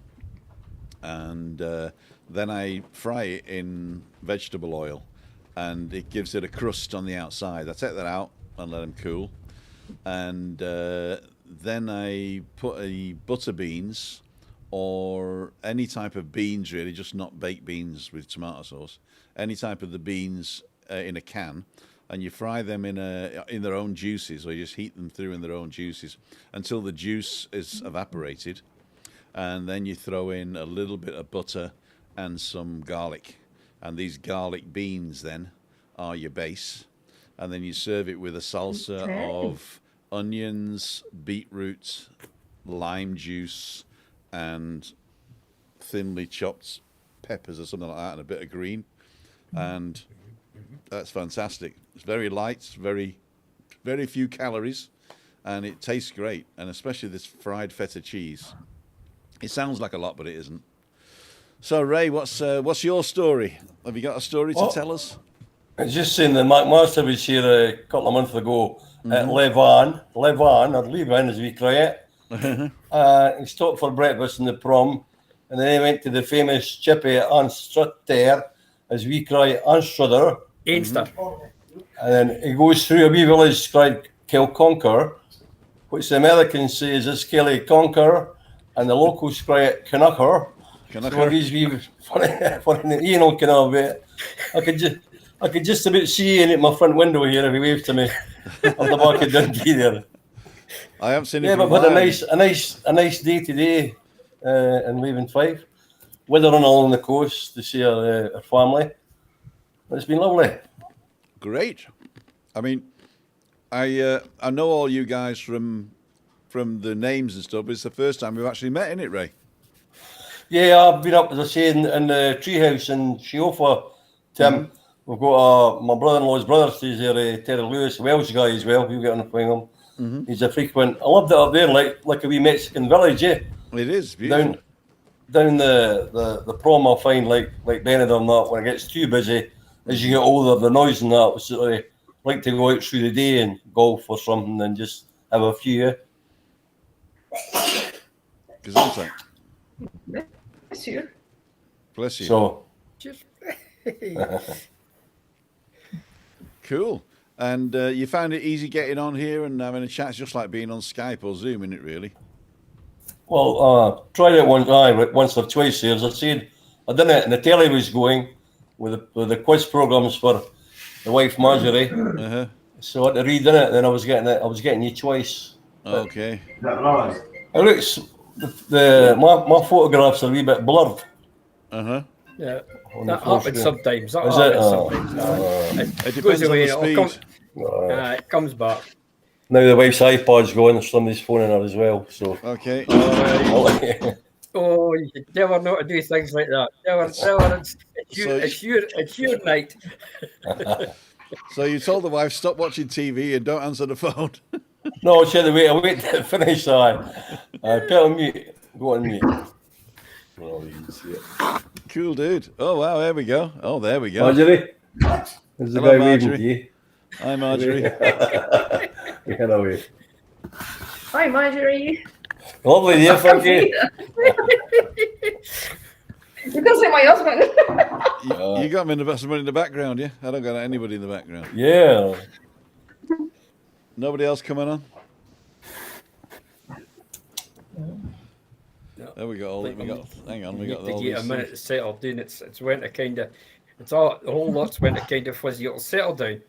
A: and then I fry it in vegetable oil, and it gives it a crust on the outside. I take that out and let them cool, and then I put butter beans or any type of beans, really, just not baked beans with tomato sauce. Any type of the beans in a can, and you fry them in their own juices, or you just heat them through in their own juices until the juice is evaporated, and then you throw in a little bit of butter and some garlic, and these garlic beans then are your base, and then you serve it with a salsa of onions, beetroot, lime juice, and thinly chopped peppers or something like that, and a bit of green, and that's fantastic. It's very light, very few calories, and it tastes great, and especially this fried feta cheese. It sounds like a lot, but it isn't. So, Ray, what's your story? Have you got a story to tell us?
G: It's just saying the Craicmaster was here a couple of months ago at Levan, or Levan as we cry it. He stopped for breakfast in the prom, and then he went to the famous chippy at Anstruther, as we cry Anstruther.
D: Einster.
G: And then he goes through a wee village called Kilconquer, which the Americans say is a Skelly Conquer, and the locals cry it Canucker. So these wee funny, Ian will know about it. I could just about see Ian at my front window here if he waved to me up the back of Dundee there.
A: I haven't seen it.
G: Yeah, but we had a nice day today in Leaven Fife. Weather on along the coast to see our family. It's been lovely.
A: Great. I mean, I know all you guys from the names and stuff, but it's the first time we've actually met, isn't it, Ray?
G: Yeah, I've been up, as I say, in the treehouse in Shiofa, Tim. We've got my brother-in-law's brother stays there, Terry Lewis, Welsh guy as well. We'll get on the phone him. He's a frequent. I loved it up there, like a wee Mexican village, yeah.
A: It is beautiful.
G: down the problem I find like Benidorm that when it gets too busy, as you get older, the noise and that. So I like to go out through the day and golf or something, and just have a few.
A: Gesundheit.
F: Bless you.
A: Bless you.
G: So
D: Just
A: Cool. And you found it easy getting on here and having a chat. It's just like being on Skype or Zoom, isn't it, really?
G: well, tried it once or twice here. As I said, I done it, and the telly was going with the quiz programs for the wife Marjorie.
A: Uh-huh.
G: So I had to read in it, and then I was getting you twice.
A: Okay.
G: It looks my photographs are a wee bit blurred.
A: Uh-huh.
D: yeah.
G: On
D: That
G: the full
D: happens
G: screen.
D: sometimes. That
G: Is it?
D: happens sometimes.
A: It
D: It
A: depends
D: goes away.
A: on the
D: It'll
A: speed.
D: come, it comes back.
G: Now the wife's iPod's going, somebody's phoning her as well. So
A: Okay.
D: Oh, you never know to do things like that. Never. It's your night.
A: So you told the wife, stop watching TV and don't answer the phone.
G: no, she had to wait. I wait to finish. I put on mute. Go on mute. Oh, you can see it.
A: Cool, dude. Oh, wow. There we go. Oh, there we go.
G: Marjorie, there's the
A: Hello,
G: guy waving
A: Marjorie.
G: to you.
A: Hi, Marjorie.
G: Get away.
F: Hi, Marjorie.
G: Lovely, yeah, thank you.
F: You can see my husband.
A: You got somebody in the background, yeah? I don't got anybody in the background.
G: Yeah.
A: Nobody else coming on?
D: No.
A: There we go. Hang on, we
D: need
A: got
D: to
A: all
D: get a
A: these
D: minute
A: things.
D: to settle down. It's went to kind of. It's all the whole lot's went to kind of fuzzy. It'll settle down.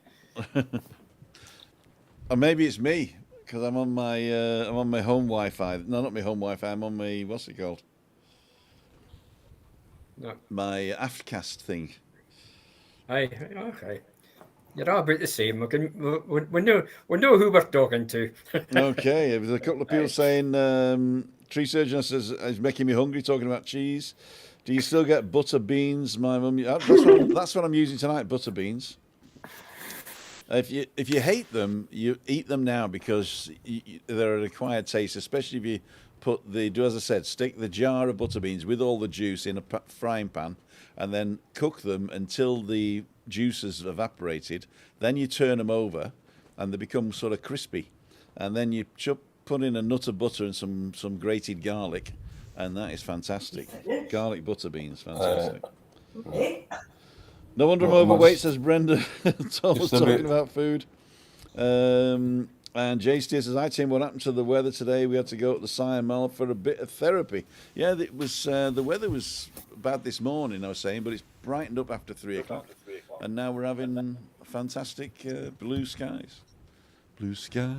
A: Or maybe it's me because I'm on my home Wi-Fi. No, not my home Wi-Fi. I'm on my what's it called?
D: No.
A: My Aftcast thing.
D: Aye, okay. You're all about the same. We know who we're talking to.
A: Okay, there's a couple of people saying tree surgeon says is making me hungry. Talking about cheese. Do you still get butter beans? My mum. That's what I'm using tonight. Butter beans. If you hate them, you eat them now because they're an acquired taste. Especially if you do as I said, stick the jar of butter beans with all the juice in a frying pan, and then cook them until the juices evaporated. Then you turn them over, and they become sort of crispy. And then you put in a nut of butter and some grated garlic, and that is fantastic. Garlic butter beans, fantastic. No wonder I'm overweight, says Brenda. Thomas talking about food. And Jay Steer says, "Hi Tim, what happened to the weather today? We had to go to the Sire Mall for a bit of therapy." Yeah, it was the weather was bad this morning, I was saying, but it's brightened up after 3 o'clock, and now we're having fantastic blue skies. Blue skies.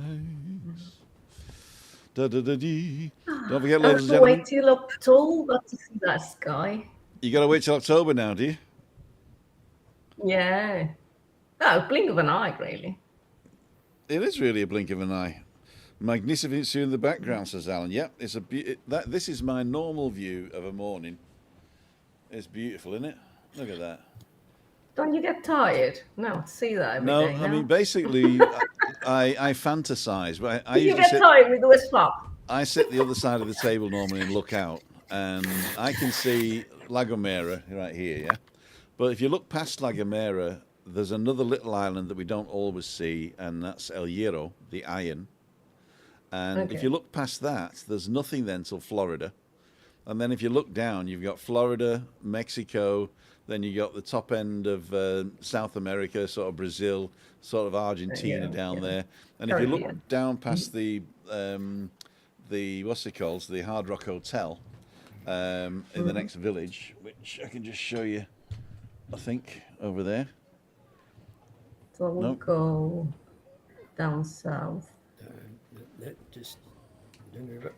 A: Da da da dee. Don't forget,
F: I
A: ladies
F: have
A: and
F: to
A: gentlemen.
F: wait till October to see that sky.
A: You got to wait till October now, do you?
F: Yeah. No, blink of an eye, really.
A: It is really a blink of an eye. Magnificent view in the background, says Alan. Yep, it's this is my normal view of a morning. It's beautiful, isn't it? Look at that.
F: Don't you get tired? No, to see that every
A: No,
F: day,
A: I mean basically, I fantasize. But I
F: If you
A: usually
F: get tired, we do a swap.
A: I sit the other side of the table normally and look out, and I can see La Gomera right here. Yeah, but if you look past La Gomera, there's another little island that we don't always see, and that's El Hierro, the iron. And if you look past that, there's nothing then till Florida. And then if you look down, you've got Florida, Mexico, then you got the top end of South America, sort of Brazil, sort of Argentina down there. And if you look down past the what's it called, the Hard Rock Hotel in the next village, which I can just show you, I think, over there.
F: So we'll go down south.
D: Just move it.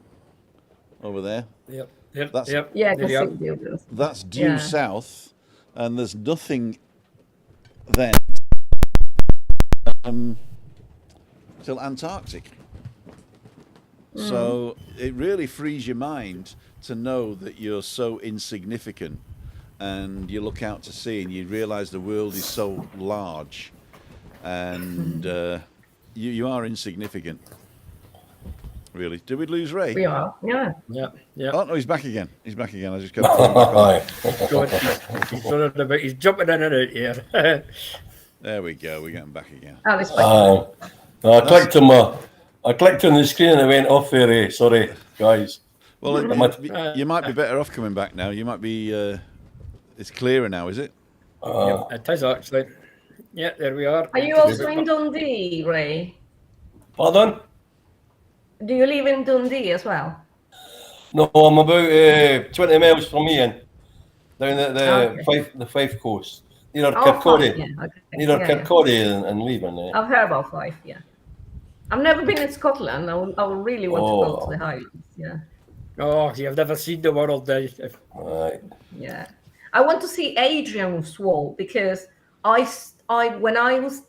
A: Over there.
D: Yep.
A: That's,
D: Yep.
F: Yeah, I
D: There
F: can
D: you
F: see
D: are.
F: the others.
A: That's due south, and there's nothing then till Antarctic. So it really frees your mind to know that you're so insignificant, and you look out to sea and you realise the world is so large, and you are insignificant. Really? Did we lose Ray?
F: We are. Yeah.
D: Yeah.
A: Oh no, he's back again. He's back again. I just got to put him back on.
D: God, he's, he's jumping in and out here.
A: There we go. We get him back again.
F: Alice,
G: No, I clicked on the screen and it went off there. Ray. Sorry, guys.
A: Well, you might be better off coming back now. You might be. It's clearer now, is it?
D: Yeah, it is actually. Yeah, there we are.
F: are you also in Dundee, Ray?
G: Pardon?
F: Do you live in Dundee as well?
G: No, I'm about 20 miles from Ian, down at the Fife coast, near Kirkcaldy,
F: Fife, yeah, okay.
G: near Kirkcaldy and leaving.
F: I've heard about Fife, yeah. I've never been in Scotland. I would really want to go to the Highlands, yeah.
D: Oh, you've never seen the world,
G: Right.
F: Yeah. I want to see Adrian's Wall because when I was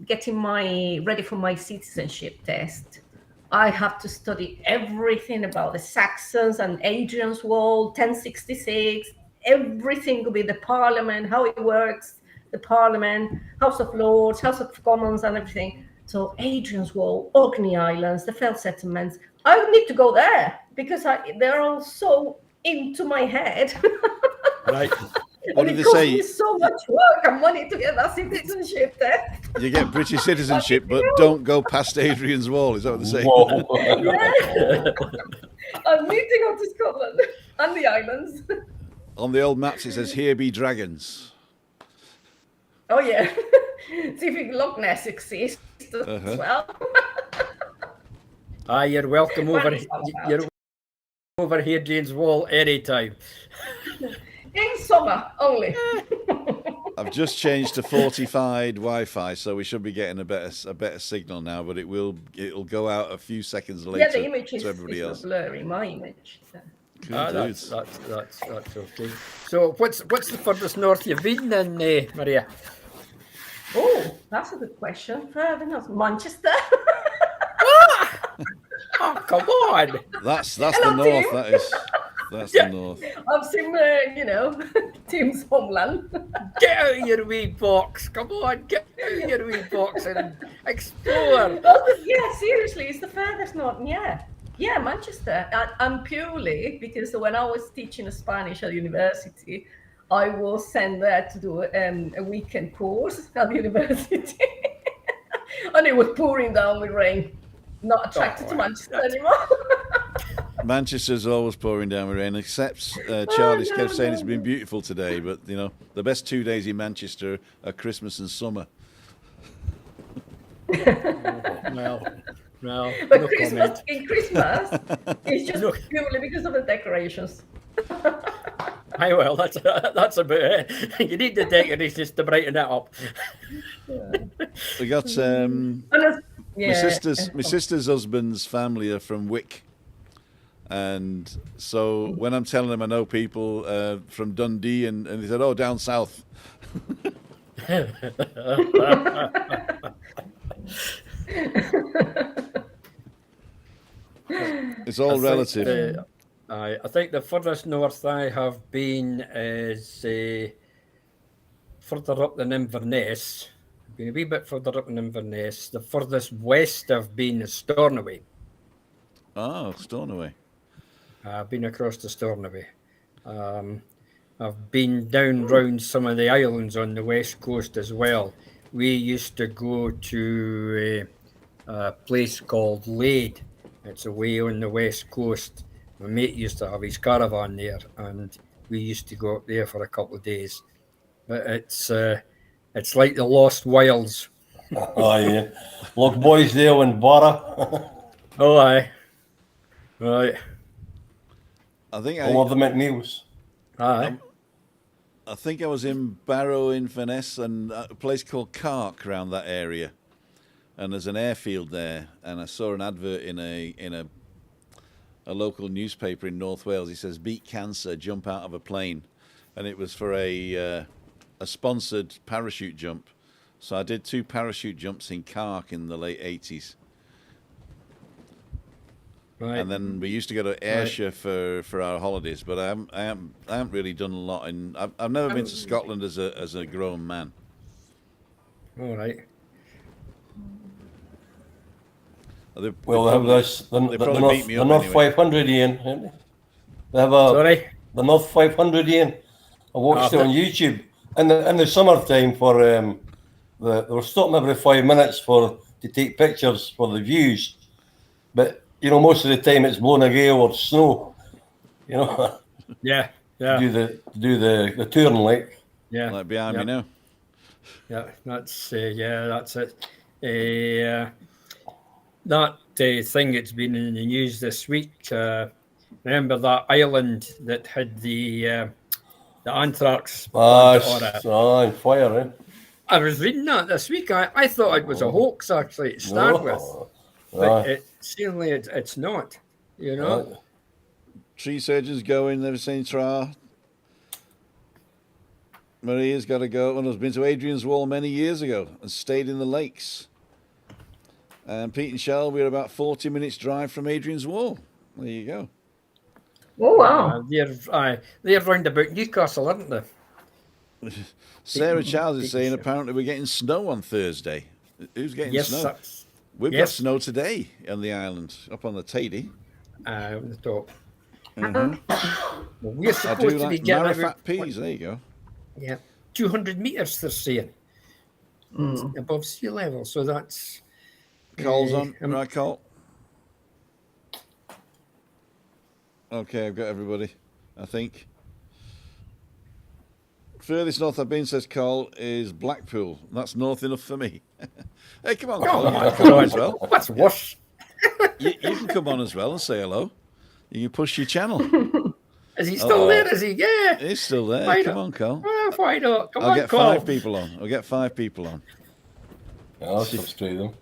F: getting ready for my citizenship test, I have to study everything about the Saxons and Adrian's Wall, 1066, everything with the Parliament, how it works, the Parliament, House of Lords, House of Commons, and everything. So Adrian's Wall, Orkney Islands, the Fell settlements. I would need to go there because they're all so into my head.
D: Right.
A: What did they
F: cost
A: say?
F: me so much work and money to get that citizenship there.
A: You get British citizenship, but don't go past Adrian's Wall. Is that what they say?
F: I need to go to Scotland and the islands.
A: On the old maps, it says, "Here be dragons."
F: Oh yeah. See if Loch Ness exists as well.
D: You're welcome over. You're over here, Jane's Wall, anytime.
F: In summer only.
A: I've just changed to fortified Wi-Fi, so we should be getting a better signal now. But it'll go out a few seconds later.
F: Yeah, the image is
A: else.
F: blurry. My image. So.
D: That's okay. So what's the furthest north you've been then, Maria?
F: Oh, that's a good question. Further north, Manchester.
D: Oh, come on!
A: That's
F: Hello,
A: the north.
F: Tim.
A: That is. That's the north.
F: I've seen, Tim's homeland.
D: Get out of your wee box! Come on, get out of your wee box and explore.
F: Yeah, seriously, it's the furthest north. Yeah, Manchester. And purely because when I was teaching Spanish at university, I was sent there to do a weekend course at the university, and it was pouring down with rain. Not attracted to Manchester anymore.
A: Manchester's always pouring down with rain, except Charlie's kept saying it's been beautiful today. But the best 2 days in Manchester are Christmas and summer.
D: Well,
F: but Christmas it's just purely because of the decorations.
D: Hi, well, that's about it. You need the decorations to brighten it up.
A: We got my sister's husband's family are from Wick, and so when I'm telling them I know people from Dundee, and they said, "Oh, down south." It's all relative.
D: I think the furthest north I have been is further up than Inverness. I've been a wee bit further up in Inverness. The furthest west I've been is Stornoway.
A: Oh, Stornoway.
D: I've been across to Stornoway. I've been down round some of the islands on the west coast as well. We used to go to a place called Lade. It's away on the west coast. My mate used to have his caravan there, and we used to go up there for a couple of days. But it's like the Lost Wilds.
G: Oh yeah, Loch Boysdale and Barra.
D: Oh aye, right.
A: I think
G: all of the McNeils.
D: Aye.
A: I think I was in Barrow, Inverness, and a place called Cark around that area. And there's an airfield there, and I saw an advert in a local newspaper in North Wales. It says "Beat cancer, jump out of a plane," and it was for a sponsored parachute jump. So I did 2 parachute jumps in Cark in the late 80s.
D: Right.
A: And then we used to go to Ayrshire for our holidays, but I haven't really done a lot in. I've never been to Scotland as a grown man.
D: All right.
G: Well, they have this. The
A: probably beat me
G: the
A: up
G: North
A: anyway.
G: 500 Ian. Haven't they? They have
D: Sorry.
G: the North 500 Ian. I watched it on YouTube in the summertime for they were stopping every 5 minutes to take pictures for the views, but most of the time it's blowing a gale or snow.
D: Yeah.
G: do the touring like.
D: Yeah.
A: Like behind me now.
D: Yeah, that's it. That thing that's been in the news this week. Remember that island that had the anthrax?
G: Fire, eh?
D: I was reading that this week. I thought it was a hoax actually to start with, but certainly it's not.
A: Tree surgeons going. Never seen Tra. Maria's got to go. And has been to Adrian's Wall many years ago and stayed in the lakes. And Pete and Shell, we're about 40 minutes drive from Adrian's Wall. There you go.
F: Oh, wow.
D: They're round about Newcastle, aren't they?
A: Sarah Charles is saying apparently we're getting snow on Thursday. Who's getting snow? We've got snow today on the island, up on the Tatey.
D: On the top.
A: Mm-hmm.
D: Well, we're supposed to be getting
A: Marifat peas. There you go.
D: Yeah, 200 meters they're saying above sea level. So that's.
A: Cole's on, right, Cole? Okay, I've got everybody, I think. Furthest north I've been, says Cole, is Blackpool. That's north enough for me. Hey, come on, Cole. You can come on as well.
D: That's worse.
A: You can come on as well and say hello. You can push your channel.
D: Is he still there? Is he? Yeah.
A: He's still there.
D: Why
A: Come
D: not?
A: on, Cole.
D: Well, why not? Come
A: I'll
D: on,
A: get
D: Cole.
A: 5 people on. I'll get 5 people on.
G: I'll subscribe them.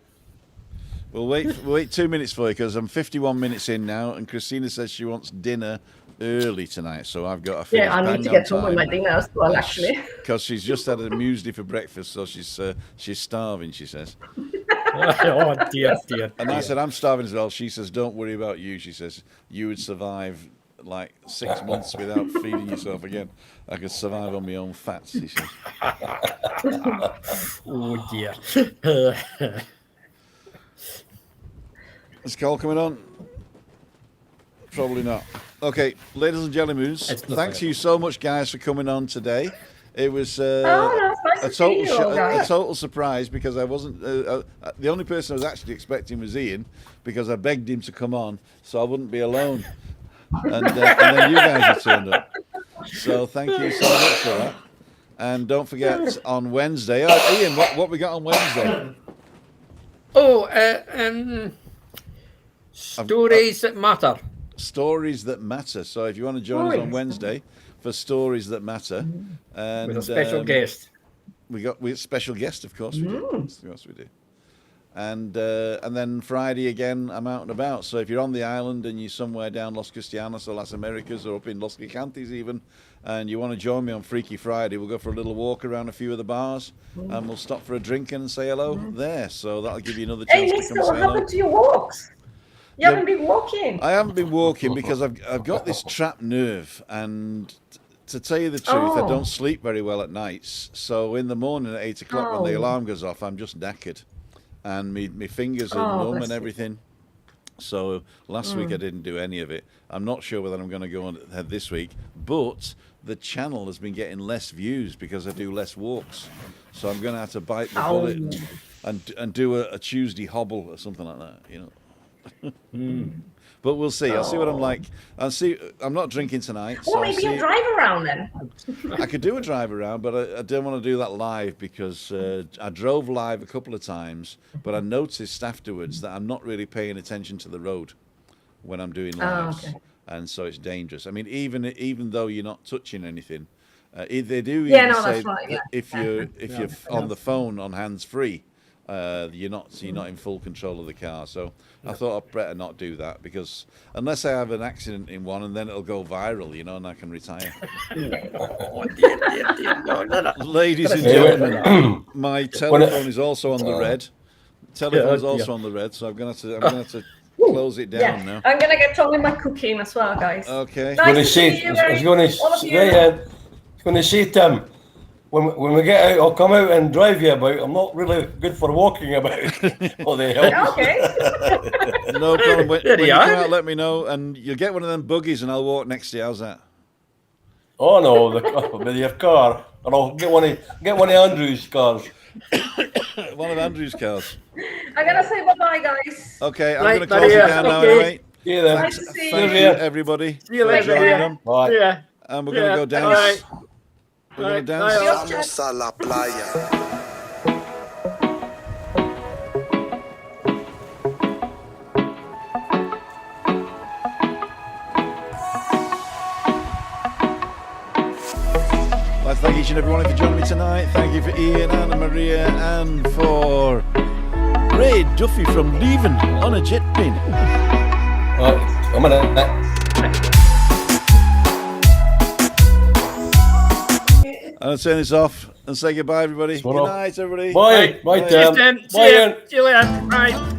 A: We'll wait 2 minutes for you because I'm 51 minutes in now, and Christina says she wants dinner early tonight, so I've got to finish.
F: Yeah, I need to get home with my dinner as well, actually.
A: Because she's just had a muesli for breakfast, so she's starving. She says.
D: Oh dear.
A: And I said I'm starving as well. She says, "Don't worry about you." She says you would survive like 6 months without feeding yourself again. I could survive on my own fats. She says.
D: Oh dear.
A: Is Cole coming on? Probably not. Okay, ladies and gentlemen, thanks you so much, guys, for coming on today. It was a total surprise because I wasn't. The only person I was actually expecting was Ian because I begged him to come on so I wouldn't be alone. And then you guys have turned up. So thank you so much for that. And don't forget on Wednesday. Oh, Ian, what we got on Wednesday?
D: Stories that matter.
A: Stories that matter. So if you want to join us on Wednesday for Stories that Matter, and
D: with a special guest,
A: we special guest, of course we do. Of course we do. And then Friday again, I'm out and about. So if you're on the island and you're somewhere down Los Cristianos or Las Americas or up in Los Gigantes even, and you want to join me on Freaky Friday, we'll go for a little walk around a few of the bars, and we'll stop for a drink and say hello there. So that'll give you another chance to come say hello.
F: What happened to your walks? You haven't been walking.
A: I haven't been walking because I've got this trapped nerve, and to tell you the truth, I don't sleep very well at nights. So in the morning at 8 o'clock when the alarm goes off, I'm just knackered, and my fingers are numb and everything. So last week I didn't do any of it. I'm not sure whether I'm going to go on ahead this week, but the channel has been getting less views because I do less walks. So I'm going to have to bite the bullet and do a Tuesday hobble or something like that, you know. But we'll see. I'll see what I'm like. I'm not drinking tonight.
F: Well, maybe a drive around then.
A: I could do a drive around, but I don't want to do that live because I drove live a couple of times, but I noticed afterwards that I'm not really paying attention to the road when I'm doing lives, and so it's dangerous. I mean, even though you're not touching anything, they do say if you're on the phone on hands free. You're not in full control of the car, so I thought I'd better not do that because unless I have an accident in one and then it'll go viral, you know, and I can retire. Ladies and gentlemen, my telephone is also on the red. Telephone is also on the red, so I'm gonna have to close it down now.
F: I'm gonna get on with my cooking as well, guys.
A: Okay.
F: Nice to see you guys.
G: I was going to say, Tim, when we get out, I'll come out and drive you about. I'm not really good for walking about. What the hell?
F: Okay.
A: No problem. When
D: There
A: you
D: you
A: come
D: are.
A: out, let me know, and you'll get one of them buggies, and I'll walk next to you. How's that?
G: Oh no, with your car, or I'll get one of Andrew's cars.
A: One of Andrew's cars.
F: I'm gonna say bye-bye, guys.
A: Okay, I'm
D: Right,
A: going to close it
D: Maria,
A: down now
D: okay.
A: anyway.
G: Yeah, then.
F: Nice to see
A: Thank
F: you.
A: you, everybody,
D: See you
A: for
D: later.
A: joining
F: Yeah.
A: them.
G: Bye.
D: Yeah.
A: And we're going to go dance.
D: Alright.
A: We're going to
D: Alright,
A: dance.
D: bye.
E: Vamos a la playa.
A: I'd like to thank each and every one of you for joining me tonight. Thank you for Ian, Anna Maria, and for Ray Duffy from Leven on a jet plane.
G: I'm gonna.
A: I'm going to turn this off and say goodbye, everybody.
G: Turn
A: Good
G: off.
A: night, everybody.
G: Bye. Bye,
D: Cheers,
G: Tim.
D: Tim.
G: Bye,
D: See
G: Ian.
D: you later. Bye.